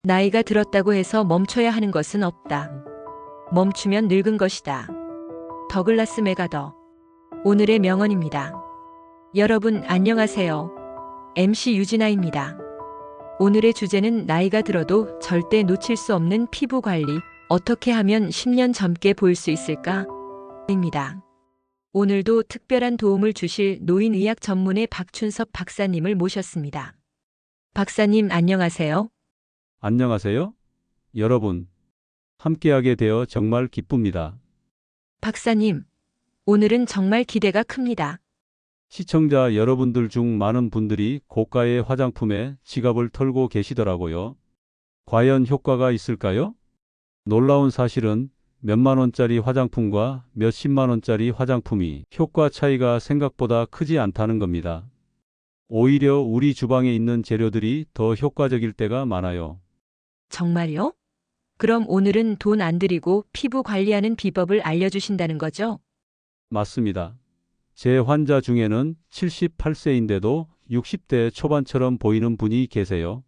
나이가 들었다고 해서 멈춰야 하는 것은 없다. 멈추면 늙은 것이다. 더글라스 맥아더. 오늘의 명언입니다. 여러분 안녕하세요. MC 유진아입니다. 오늘의 주제는 나이가 들어도 절대 놓칠 수 없는 피부 관리, 어떻게 하면 10년 젊게 보일 수 있을까? 입니다. 오늘도 특별한 도움을 주실 노인의학 전문의 박춘섭 박사님을 모셨습니다. 박사님 안녕하세요. 안녕하세요. 여러분, 함께하게 되어 정말 기쁩니다. 박사님, 오늘은 정말 기대가 큽니다. 시청자 여러분들 중 많은 분들이 고가의 화장품에 지갑을 털고 계시더라고요. 과연 효과가 있을까요? 놀라운 사실은 몇만 원짜리 화장품과 몇십만 원짜리 화장품이 효과 차이가 생각보다 크지 않다는 겁니다. 오히려 우리 주방에 있는 재료들이 더 효과적일 때가 많아요. 정말요? 그럼 오늘은 돈 안 들이고 피부 관리하는 비법을 알려주신다는 거죠? 맞습니다. 제 환자 중에는 78세인데도 60대 초반처럼 보이는 분이 계세요.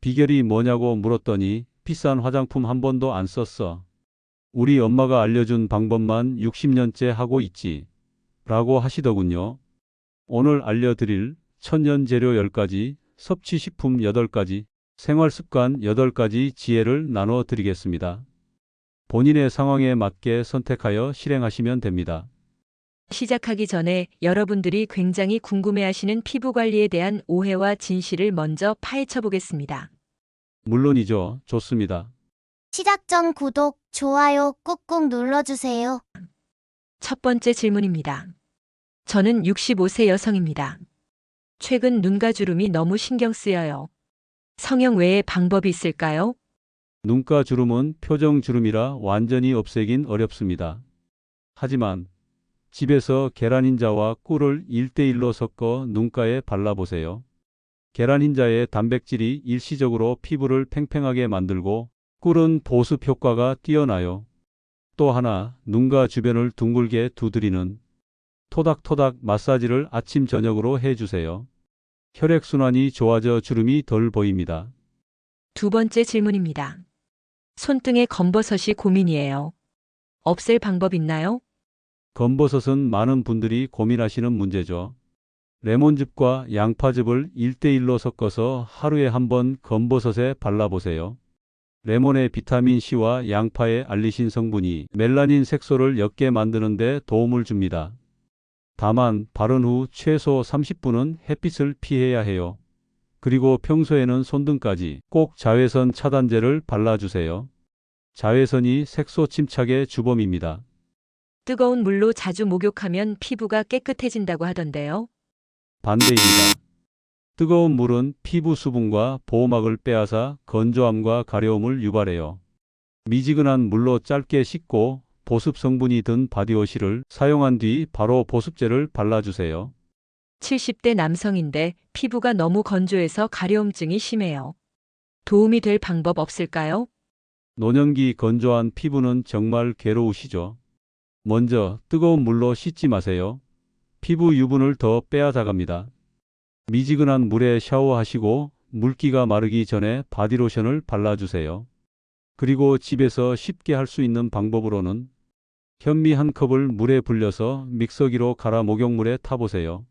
비결이 뭐냐고 물었더니 비싼 화장품 한 번도 안 썼어. 우리 엄마가 알려준 방법만 60년째 하고 있지. 라고 하시더군요. 오늘 알려드릴 천연 재료 10가지, 섭취식품 8가지, 생활습관 8가지 지혜를 나눠 드리겠습니다. 본인의 상황에 맞게 선택하여 실행하시면 됩니다. 시작하기 전에 여러분들이 굉장히 궁금해하시는 피부 관리에 대한 오해와 진실을 먼저 파헤쳐 보겠습니다. 물론이죠. 좋습니다. 시작 전 구독, 좋아요 꾹꾹 눌러주세요. 첫 번째 질문입니다. 저는 65세 여성입니다. 최근 눈가 주름이 너무 신경 쓰여요. 성형 외에 방법이 있을까요? 눈가 주름은 표정 주름이라 완전히 없애긴 어렵습니다. 하지만 집에서 계란 흰자와 꿀을 1대1로 섞어 눈가에 발라보세요. 계란 흰자의 단백질이 일시적으로 피부를 팽팽하게 만들고 꿀은 보습 효과가 뛰어나요. 또 하나, 눈가 주변을 둥글게 두드리는 토닥토닥 마사지를 아침 저녁으로 해주세요. 혈액순환이 좋아져 주름이 덜 보입니다. 두 번째 질문입니다. 손등에 검버섯이 고민이에요. 없앨 방법 있나요? 검버섯은 많은 분들이 고민하시는 문제죠. 레몬즙과 양파즙을 1대1로 섞어서 하루에 한 번 검버섯에 발라보세요. 레몬의 비타민C와 양파의 알리신 성분이 멜라닌 색소를 옅게 만드는 데 도움을 줍니다. 다만 바른 후 최소 30분은 햇빛을 피해야 해요. 그리고 평소에는 손등까지 꼭 자외선 차단제를 발라주세요. 자외선이 색소 침착의 주범입니다. 뜨거운 물로 자주 목욕하면 피부가 깨끗해진다고 하던데요. 반대입니다. 뜨거운 물은 피부 수분과 보호막을 빼앗아 건조함과 가려움을 유발해요. 미지근한 물로 짧게 씻고 보습 성분이 든 바디워시를 사용한 뒤 바로 보습제를 발라주세요. 70대 남성인데 피부가 너무 건조해서 가려움증이 심해요. 도움이 될 방법 없을까요? 노년기 건조한 피부는 정말 괴로우시죠? 먼저 뜨거운 물로 씻지 마세요. 피부 유분을 더 빼앗아갑니다. 미지근한 물에 샤워하시고 물기가 마르기 전에 바디로션을 발라주세요. 그리고 집에서 쉽게 할 수 있는 방법으로는 현미 한 컵을 물에 불려서 믹서기로 갈아 목욕물에 타보세요.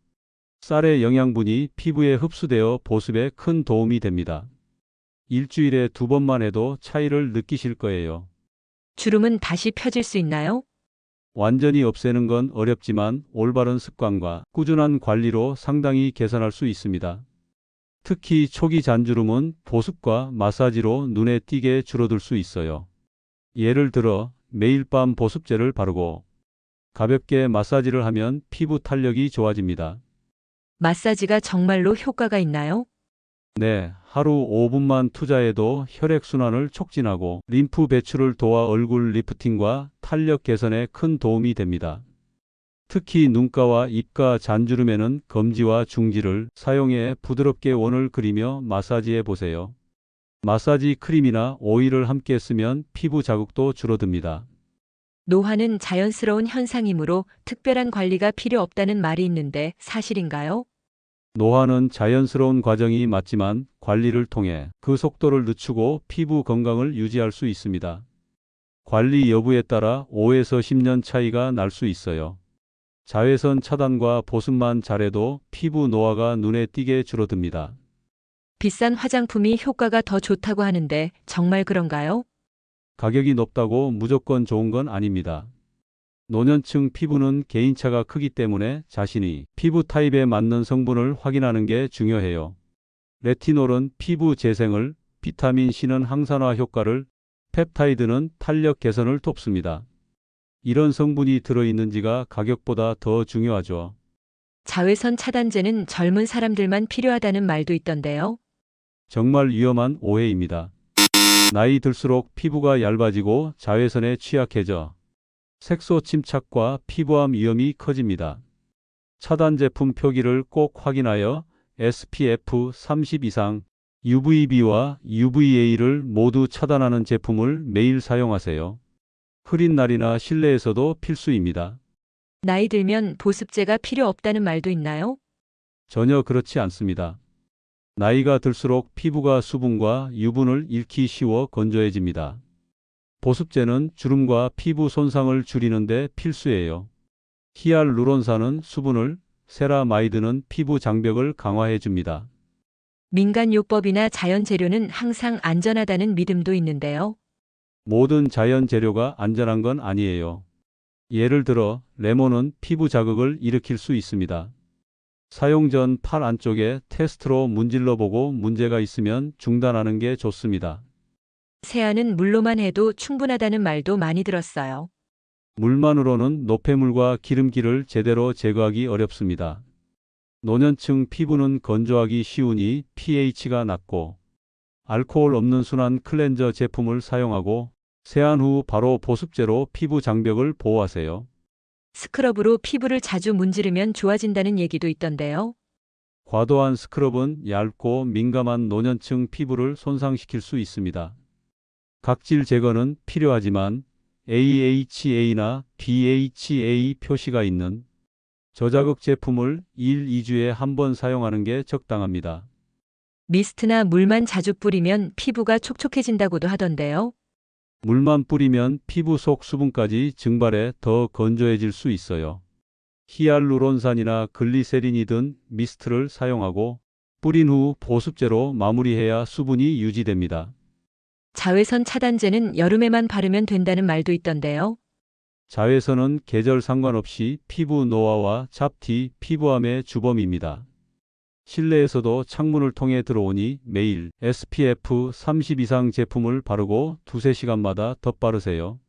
쌀의 영양분이 피부에 흡수되어 보습에 큰 도움이 됩니다. 일주일에 2번만 해도 차이를 느끼실 거예요. 주름은 다시 펴질 수 있나요? 완전히 없애는 건 어렵지만 올바른 습관과 꾸준한 관리로 상당히 개선할 수 있습니다. 특히 초기 잔주름은 보습과 마사지로 눈에 띄게 줄어들 수 있어요. 예를 들어 매일 밤 보습제를 바르고 가볍게 마사지를 하면 피부 탄력이 좋아집니다. 마사지가 정말로 효과가 있나요? 네, 하루 5분만 투자해도 혈액순환을 촉진하고 림프 배출을 도와 얼굴 리프팅과 탄력 개선에 큰 도움이 됩니다. 특히 눈가와 입가 잔주름에는 검지와 중지를 사용해 부드럽게 원을 그리며 마사지해 보세요. 마사지 크림이나 오일을 함께 쓰면 피부 자극도 줄어듭니다. 노화는 자연스러운 현상이므로 특별한 관리가 필요 없다는 말이 있는데 사실인가요? 노화는 자연스러운 과정이 맞지만 관리를 통해 그 속도를 늦추고 피부 건강을 유지할 수 있습니다. 관리 여부에 따라 5에서 10년 차이가 날 수 있어요. 자외선 차단과 보습만 잘해도 피부 노화가 눈에 띄게 줄어듭니다. 비싼 화장품이 효과가 더 좋다고 하는데 정말 그런가요? 가격이 높다고 무조건 좋은 건 아닙니다. 노년층 피부는 개인차가 크기 때문에 자신이 피부 타입에 맞는 성분을 확인하는 게 중요해요. 레티놀은 피부 재생을, 비타민 C는 항산화 효과를, 펩타이드는 탄력 개선을 돕습니다. 이런 성분이 들어있는지가 가격보다 더 중요하죠. 자외선 차단제는 젊은 사람들만 필요하다는 말도 있던데요. 정말 위험한 오해입니다. 나이 들수록 피부가 얇아지고 자외선에 취약해져 색소 침착과 피부암 위험이 커집니다. 차단 제품 표기를 꼭 확인하여 SPF 30 이상, UVB와 UVA를 모두 차단하는 제품을 매일 사용하세요. 흐린 날이나 실내에서도 필수입니다. 나이 들면 보습제가 필요 없다는 말도 있나요? 전혀 그렇지 않습니다. 나이가 들수록 피부가 수분과 유분을 잃기 쉬워 건조해집니다. 보습제는 주름과 피부 손상을 줄이는 데 필수예요. 히알루론산은 수분을, 세라마이드는 피부 장벽을 강화해 줍니다. 민간요법이나 자연 재료는 항상 안전하다는 믿음도 있는데요. 모든 자연 재료가 안전한 건 아니에요. 예를 들어 레몬은 피부 자극을 일으킬 수 있습니다. 사용 전 팔 안쪽에 테스트로 문질러 보고 문제가 있으면 중단하는 게 좋습니다. 세안은 물로만 해도 충분하다는 말도 많이 들었어요. 물만으로는 노폐물과 기름기를 제대로 제거하기 어렵습니다. 노년층 피부는 건조하기 쉬우니 pH가 낮고 알코올 없는 순한 클렌저 제품을 사용하고 세안 후 바로 보습제로 피부 장벽을 보호하세요. 스크럽으로 피부를 자주 문지르면 좋아진다는 얘기도 있던데요. 과도한 스크럽은 얇고 민감한 노년층 피부를 손상시킬 수 있습니다. 각질 제거는 필요하지만 AHA나 BHA 표시가 있는 저자극 제품을 1, 2주에 한 번 사용하는 게 적당합니다. 미스트나 물만 자주 뿌리면 피부가 촉촉해진다고도 하던데요. 물만 뿌리면 피부 속 수분까지 증발해 더 건조해질 수 있어요. 히알루론산이나 글리세린이 든 미스트를 사용하고 뿌린 후 보습제로 마무리해야 수분이 유지됩니다. 자외선 차단제는 여름에만 바르면 된다는 말도 있던데요. 자외선은 계절 상관없이 피부 노화와 잡티, 피부암의 주범입니다. 실내에서도 창문을 통해 들어오니 매일 SPF 30 이상 제품을 바르고 2~3시간마다 덧바르세요.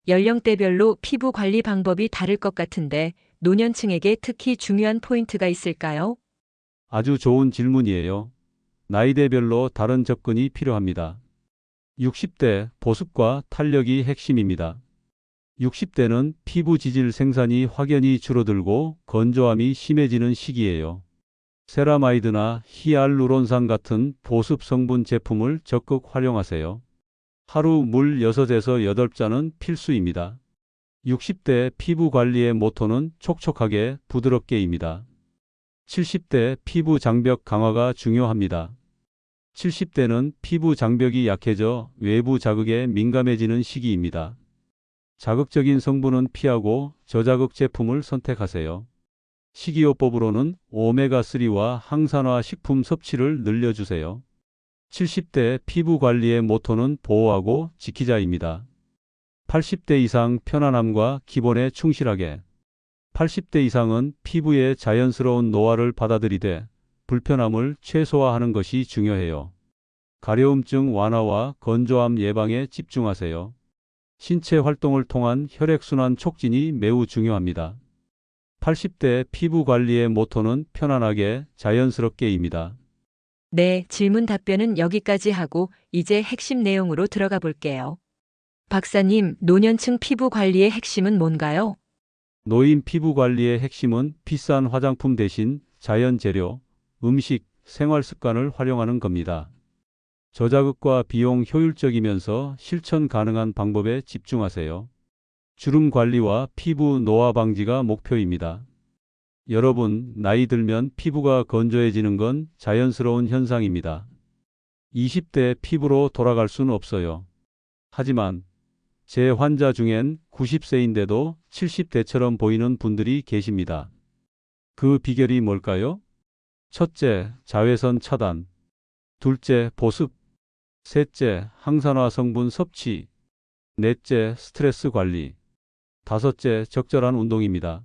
연령대별로 피부 관리 방법이 다를 것 같은데 노년층에게 특히 중요한 포인트가 있을까요? 아주 좋은 질문이에요. 나이대별로 다른 접근이 필요합니다. 60대 보습과 탄력이 핵심입니다. 60대는 피부 지질 생산이 확연히 줄어들고 건조함이 심해지는 시기예요. 세라마이드나 히알루론산 같은 보습 성분 제품을 적극 활용하세요. 하루 물 6에서 8잔은 필수입니다. 60대 피부 관리의 모토는 촉촉하게 부드럽게입니다. 70대 피부 장벽 강화가 중요합니다. 70대는 피부 장벽이 약해져 외부 자극에 민감해지는 시기입니다. 자극적인 성분은 피하고 저자극 제품을 선택하세요. 식이요법으로는 오메가3와 항산화 식품 섭취를 늘려주세요. 70대 피부 관리의 모토는 보호하고 지키자입니다. 80대 이상 편안함과 기본에 충실하게. 80대 이상은 피부의 자연스러운 노화를 받아들이되 불편함을 최소화하는 것이 중요해요. 가려움증 완화와 건조함 예방에 집중하세요. 신체 활동을 통한 혈액순환 촉진이 매우 중요합니다. 80대 피부 관리의 모토는 편안하게 자연스럽게입니다. 네, 질문 답변은 여기까지 하고 이제 핵심 내용으로 들어가 볼게요. 박사님, 노년층 피부 관리의 핵심은 뭔가요? 노인 피부 관리의 핵심은 비싼 화장품 대신 자연 재료, 음식, 생활 습관을 활용하는 겁니다. 저자극과 비용 효율적이면서 실천 가능한 방법에 집중하세요. 주름 관리와 피부 노화 방지가 목표입니다. 여러분, 나이 들면 피부가 건조해지는 건 자연스러운 현상입니다. 20대 피부로 돌아갈 수는 없어요. 하지만 제 환자 중엔 90세인데도 70대처럼 보이는 분들이 계십니다. 그 비결이 뭘까요? 첫째, 자외선 차단. 둘째, 보습. 셋째, 항산화 성분 섭취. 넷째, 스트레스 관리. 다섯째, 적절한 운동입니다.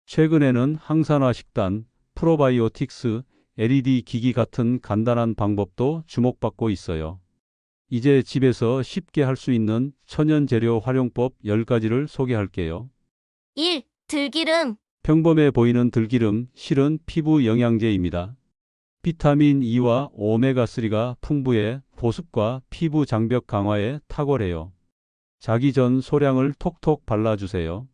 최근에는 항산화 식단, 프로바이오틱스, LED 기기 같은 간단한 방법도 주목받고 있어요. 이제 집에서 쉽게 할 수 있는 천연 재료 활용법 10가지를 소개할게요. 1. 들기름. 평범해 보이는 들기름, 실은 피부 영양제입니다. 비타민 E와 오메가3가 풍부해 보습과 피부 장벽 강화에 탁월해요. 자기 전 소량을 톡톡 발라주세요.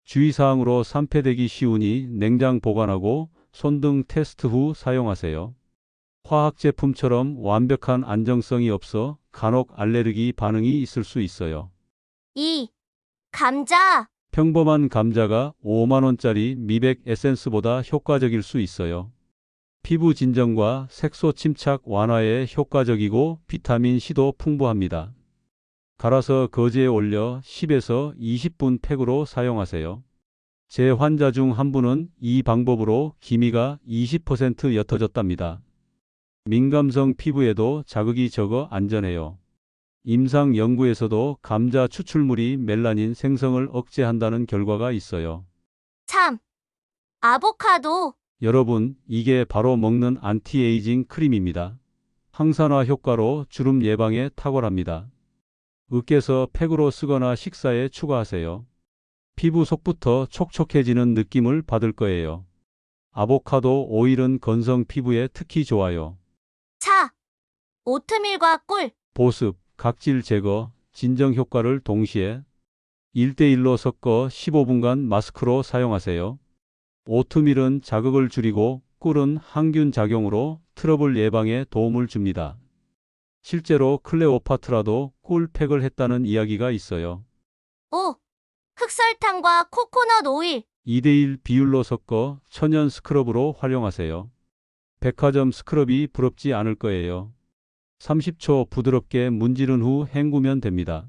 주의사항으로 산패되기 쉬우니 냉장 보관하고 손등 테스트 후 사용하세요. 화학 제품처럼 완벽한 안정성이 없어 간혹 알레르기 반응이 있을 수 있어요. 2. 감자. 평범한 감자가 5만원짜리 미백 에센스보다 효과적일 수 있어요. 피부 진정과 색소 침착 완화에 효과적이고 비타민 C도 풍부합니다. 갈아서 거즈에 올려 10에서 20분 팩으로 사용하세요. 제 환자 중 한 분은 이 방법으로 기미가 20% 옅어졌답니다. 민감성 피부에도 자극이 적어 안전해요. 임상 연구에서도 감자 추출물이 멜라닌 생성을 억제한다는 결과가 있어요. 3. 아보카도. 여러분, 이게 바로 먹는 안티에이징 크림입니다. 항산화 효과로 주름 예방에 탁월합니다. 으깨서 팩으로 쓰거나 식사에 추가하세요. 피부 속부터 촉촉해지는 느낌을 받을 거예요. 아보카도 오일은 건성 피부에 특히 좋아요. 4. 오트밀과 꿀. 보습, 각질 제거, 진정 효과를 동시에 1대1로 섞어 15분간 마스크로 사용하세요. 오트밀은 자극을 줄이고 꿀은 항균 작용으로 트러블 예방에 도움을 줍니다. 실제로 클레오파트라도 꿀팩을 했다는 이야기가 있어요. 5. 흑설탕과 코코넛 오일. 2대1 비율로 섞어 천연 스크럽으로 활용하세요. 백화점 스크럽이 부럽지 않을 거예요. 30초 부드럽게 문지른 후 헹구면 됩니다.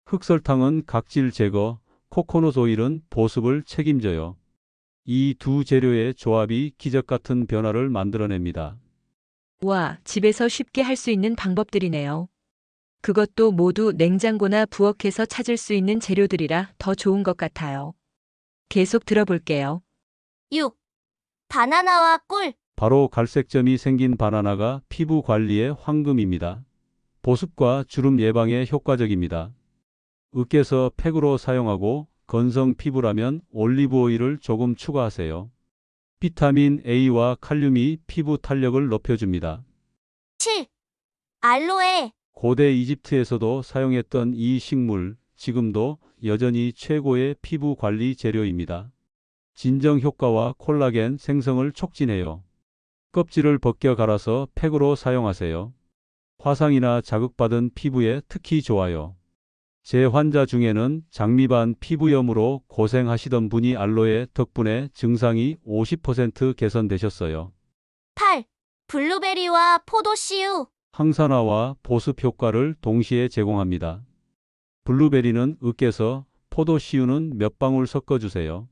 흑설탕은 각질 제거, 코코넛 오일은 보습을 책임져요. 이 두 재료의 조합이 기적 같은 변화를 만들어냅니다. 와, 집에서 쉽게 할 수 있는 방법들이네요. 그것도 모두 냉장고나 부엌에서 찾을 수 있는 재료들이라 더 좋은 것 같아요. 계속 들어볼게요. 6. 바나나와 꿀. 바로 갈색점이 생긴 바나나가 피부 관리의 황금입니다. 보습과 주름 예방에 효과적입니다. 으깨서 팩으로 사용하고 건성 피부라면 올리브 오일을 조금 추가하세요. 비타민 A와 칼륨이 피부 탄력을 높여줍니다. 7. 알로에. 고대 이집트에서도 사용했던 이 식물, 지금도 여전히 최고의 피부 관리 재료입니다. 진정 효과와 콜라겐 생성을 촉진해요. 껍질을 벗겨 갈아서 팩으로 사용하세요. 화상이나 자극받은 피부에 특히 좋아요. 제 환자 중에는 장미반 피부염으로 고생하시던 분이 알로에 덕분에 증상이 50% 개선되셨어요. 8. 블루베리와 포도씨유. 항산화와 보습 효과를 동시에 제공합니다. 블루베리는 으깨서, 포도씨유는 몇 방울 섞어주세요.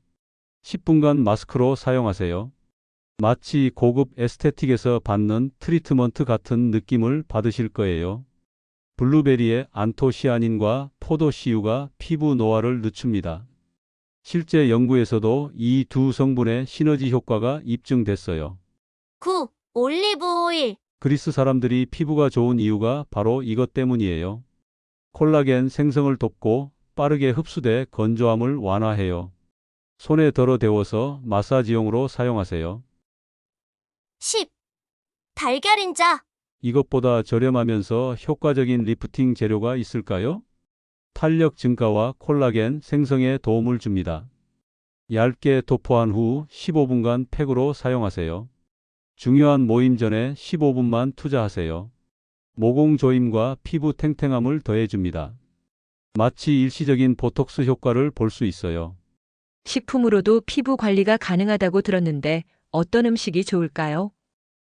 10분간 마스크로 사용하세요. 마치 고급 에스테틱에서 받는 트리트먼트 같은 느낌을 받으실 거예요. 블루베리의 안토시아닌과 포도씨유가 피부 노화를 늦춥니다. 실제 연구에서도 이 두 성분의 시너지 효과가 입증됐어요. 9. 올리브 오일. 그리스 사람들이 피부가 좋은 이유가 바로 이것 때문이에요. 콜라겐 생성을 돕고 빠르게 흡수돼 건조함을 완화해요. 손에 덜어 데워서 마사지용으로 사용하세요. 10. 달걀인자. 이것보다 저렴하면서 효과적인 리프팅 재료가 있을까요? 탄력 증가와 콜라겐 생성에 도움을 줍니다. 얇게 도포한 후 15분간 팩으로 사용하세요. 중요한 모임 전에 15분만 투자하세요. 모공 조임과 피부 탱탱함을 더해줍니다. 마치 일시적인 보톡스 효과를 볼 수 있어요. 식품으로도 피부 관리가 가능하다고 들었는데 어떤 음식이 좋을까요?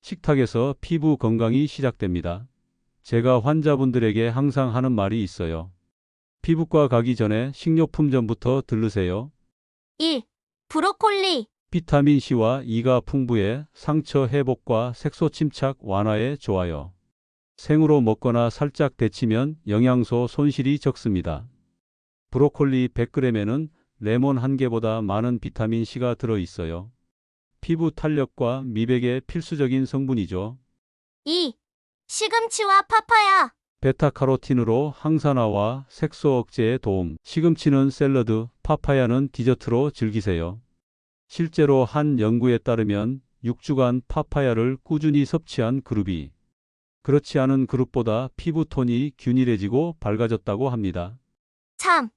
식탁에서 피부 건강이 시작됩니다. 제가 환자분들에게 항상 하는 말이 있어요. 피부과 가기 전에 식료품점부터 들르세요. 1. 브로콜리. 비타민C와 E가 풍부해 상처 회복과 색소 침착 완화에 좋아요. 생으로 먹거나 살짝 데치면 영양소 손실이 적습니다. 브로콜리 100g에는 레몬 1개보다 많은 비타민C가 들어 있어요. 피부 탄력과 미백에 필수적인 성분이죠. 2. 시금치와 파파야. 베타카로틴으로 항산화와 색소 억제에 도움. 시금치는 샐러드, 파파야는 디저트로 즐기세요. 실제로 한 연구에 따르면 6주간 파파야를 꾸준히 섭취한 그룹이 그렇지 않은 그룹보다 피부톤이 균일해지고 밝아졌다고 합니다. 3.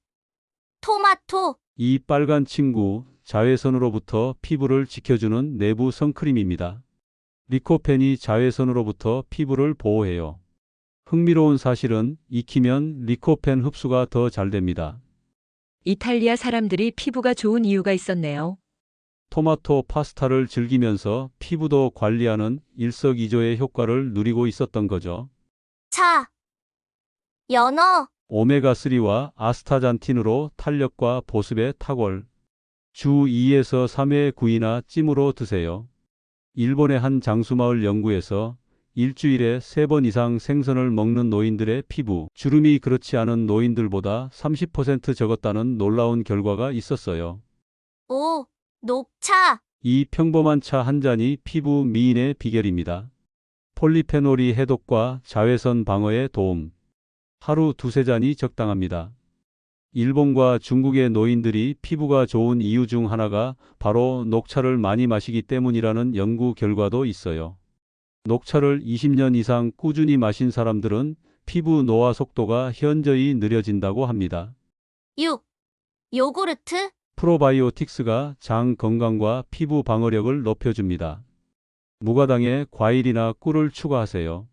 토마토. 이 빨간 친구, 자외선으로부터 피부를 지켜주는 내부 선크림입니다. 리코펜이 자외선으로부터 피부를 보호해요. 흥미로운 사실은 익히면 리코펜 흡수가 더 잘 됩니다. 이탈리아 사람들이 피부가 좋은 이유가 있었네요. 토마토 파스타를 즐기면서 피부도 관리하는 일석이조의 효과를 누리고 있었던 거죠. 4. 연어. 오메가3와 아스타잔틴으로 탄력과 보습의 탁월. 주 2에서 3회 구이나 찜으로 드세요. 일본의 한 장수마을 연구에서 일주일에 3번 이상 생선을 먹는 노인들의 피부 주름이 그렇지 않은 노인들보다 30% 적었다는 놀라운 결과가 있었어요. 5. 녹차. 이 평범한 차 한 잔이 피부 미인의 비결입니다. 폴리페놀이 해독과 자외선 방어에 도움. 하루 2~3잔이 적당합니다. 일본과 중국의 노인들이 피부가 좋은 이유 중 하나가 바로 녹차를 많이 마시기 때문이라는 연구 결과도 있어요. 녹차를 20년 이상 꾸준히 마신 사람들은 피부 노화 속도가 현저히 느려진다고 합니다. 6. 요구르트. 프로바이오틱스가 장 건강과 피부 방어력을 높여줍니다. 무가당에 과일이나 꿀을 추가하세요.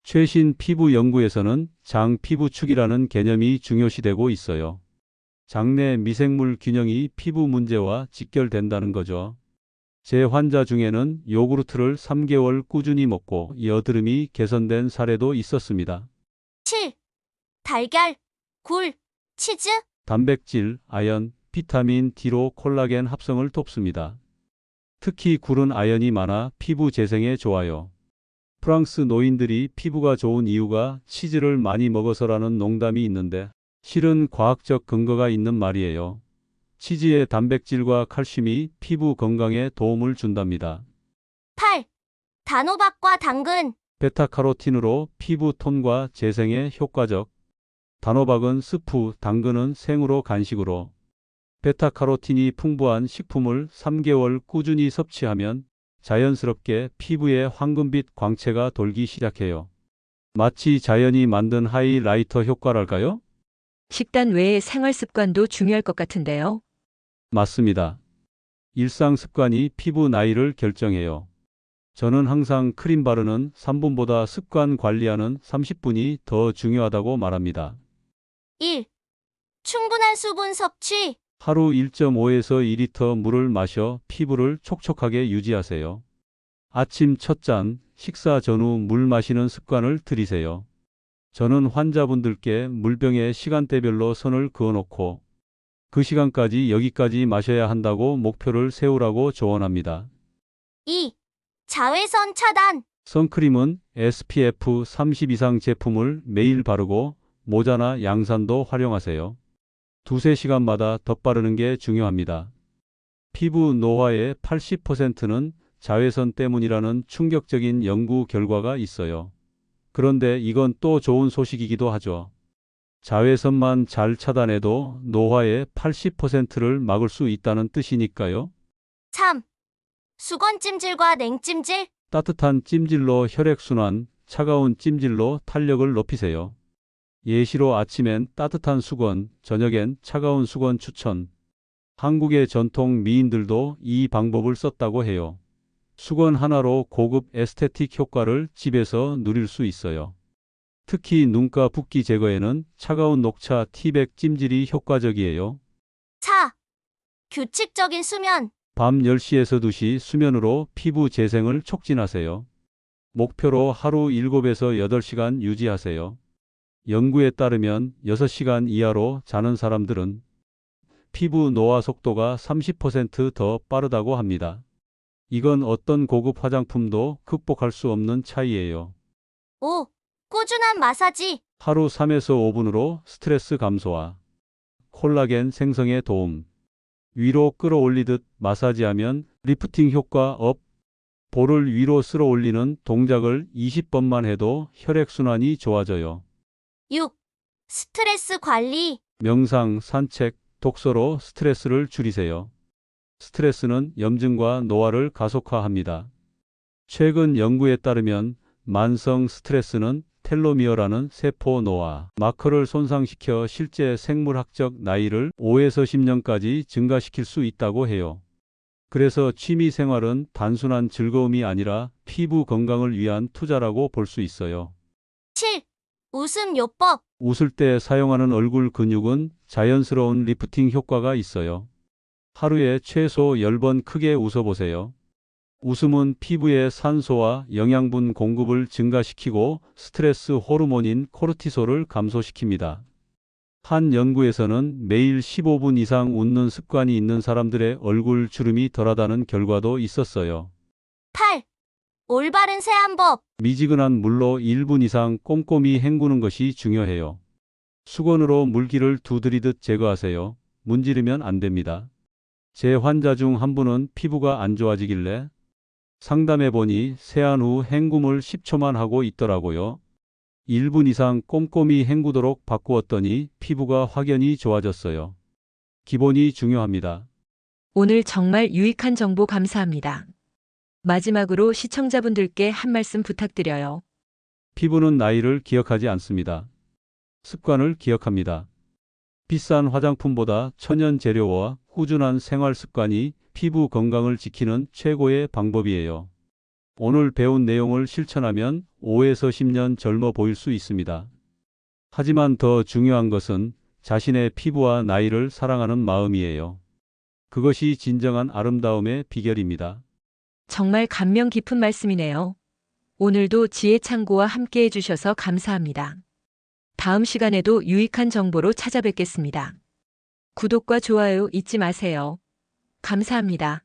최신 피부 연구에서는 장 피부축이라는 개념이 중요시되고 있어요. 장내 미생물 균형이 피부 문제와 직결된다는 거죠. 제 환자 중에는 요구르트를 3개월 꾸준히 먹고 여드름이 개선된 사례도 있었습니다. 7. 달걀, 굴, 치즈. 단백질, 아연, 비타민 D로 콜라겐 합성을 돕습니다. 특히 굴은 아연이 많아 피부 재생에 좋아요. 프랑스 노인들이 피부가 좋은 이유가 치즈를 많이 먹어서라는 농담이 있는데 실은 과학적 근거가 있는 말이에요. 치즈의 단백질과 칼슘이 피부 건강에 도움을 준답니다. 8. 단호박과 당근. 베타카로틴으로 피부 톤과 재생에 효과적. 단호박은 스프, 당근은 생으로 간식으로. 베타카로틴이 풍부한 식품을 3개월 꾸준히 섭취하면 자연스럽게 피부에 황금빛 광채가 돌기 시작해요. 마치 자연이 만든 하이라이터 효과랄까요? 식단 외에 생활 습관도 중요할 것 같은데요. 맞습니다. 일상 습관이 피부 나이를 결정해요. 저는 항상 크림 바르는 3분보다 습관 관리하는 30분이 더 중요하다고 말합니다. 1. 충분한 수분 섭취. 하루 1.5에서 2리터 물을 마셔 피부를 촉촉하게 유지하세요. 아침 첫 잔, 식사 전후 물 마시는 습관을 들이세요. 저는 환자분들께 물병에 시간대별로 선을 그어놓고 그 시간까지 여기까지 마셔야 한다고 목표를 세우라고 조언합니다. 2. 자외선 차단. 선크림은 SPF 30 이상 제품을 매일 바르고 모자나 양산도 활용하세요. 2~3시간마다 덧바르는 게 중요합니다. 피부 노화의 80%는 자외선 때문이라는 충격적인 연구 결과가 있어요. 그런데 이건 또 좋은 소식이기도 하죠. 자외선만 잘 차단해도 노화의 80%를 막을 수 있다는 뜻이니까요. 3. 수건 찜질과 냉찜질. 따뜻한 찜질로 혈액순환, 차가운 찜질로 탄력을 높이세요. 예시로 아침엔 따뜻한 수건, 저녁엔 차가운 수건 추천. 한국의 전통 미인들도 이 방법을 썼다고 해요. 수건 하나로 고급 에스테틱 효과를 집에서 누릴 수 있어요. 특히 눈가 붓기 제거에는 차가운 녹차 티백 찜질이 효과적이에요. 4. 규칙적인 수면. 밤 10시에서 2시 수면으로 피부 재생을 촉진하세요. 목표로 하루 7에서 8시간 유지하세요. 연구에 따르면 6시간 이하로 자는 사람들은 피부 노화 속도가 30% 더 빠르다고 합니다. 이건 어떤 고급 화장품도 극복할 수 없는 차이예요. 5. 꾸준한 마사지. 하루 3에서 5분으로 스트레스 감소와 콜라겐 생성에 도움. 위로 끌어올리듯 마사지하면 리프팅 효과 업. 볼을 위로 쓸어 올리는 동작을 20번만 해도 혈액순환이 좋아져요. 6. 스트레스 관리. 명상, 산책, 독서로 스트레스를 줄이세요. 스트레스는 염증과 노화를 가속화합니다. 최근 연구에 따르면 만성 스트레스는 텔로미어라는 세포 노화 마커를 손상시켜 실제 생물학적 나이를 5에서 10년까지 증가시킬 수 있다고 해요. 그래서 취미 생활은 단순한 즐거움이 아니라 피부 건강을 위한 투자라고 볼 수 있어요. 7. 웃음 요법. 웃을 때 사용하는 얼굴 근육은 자연스러운 리프팅 효과가 있어요. 하루에 최소 10번 크게 웃어보세요. 웃음은 피부의 산소와 영양분 공급을 증가시키고 스트레스 호르몬인 코르티솔을 감소시킵니다. 한 연구에서는 매일 15분 이상 웃는 습관이 있는 사람들의 얼굴 주름이 덜하다는 결과도 있었어요. 8. 올바른 세안법. 미지근한 물로 1분 이상 꼼꼼히 헹구는 것이 중요해요. 수건으로 물기를 두드리듯 제거하세요. 문지르면 안 됩니다. 제 환자 중 한 분은 피부가 안 좋아지길래 상담해보니 세안 후 헹굼을 10초만 하고 있더라고요. 1분 이상 꼼꼼히 헹구도록 바꾸었더니 피부가 확연히 좋아졌어요. 기본이 중요합니다. 오늘 정말 유익한 정보 감사합니다. 마지막으로 시청자분들께 한 말씀 부탁드려요. 피부는 나이를 기억하지 않습니다. 습관을 기억합니다. 비싼 화장품보다 천연 재료와 꾸준한 생활 습관이 피부 건강을 지키는 최고의 방법이에요. 오늘 배운 내용을 실천하면 5에서 10년 젊어 보일 수 있습니다. 하지만 더 중요한 것은 자신의 피부와 나이를 사랑하는 마음이에요. 그것이 진정한 아름다움의 비결입니다. 정말 감명 깊은 말씀이네요. 오늘도 지혜 창고와 함께 해주셔서 감사합니다. 다음 시간에도 유익한 정보로 찾아뵙겠습니다. 구독과 좋아요 잊지 마세요. 감사합니다.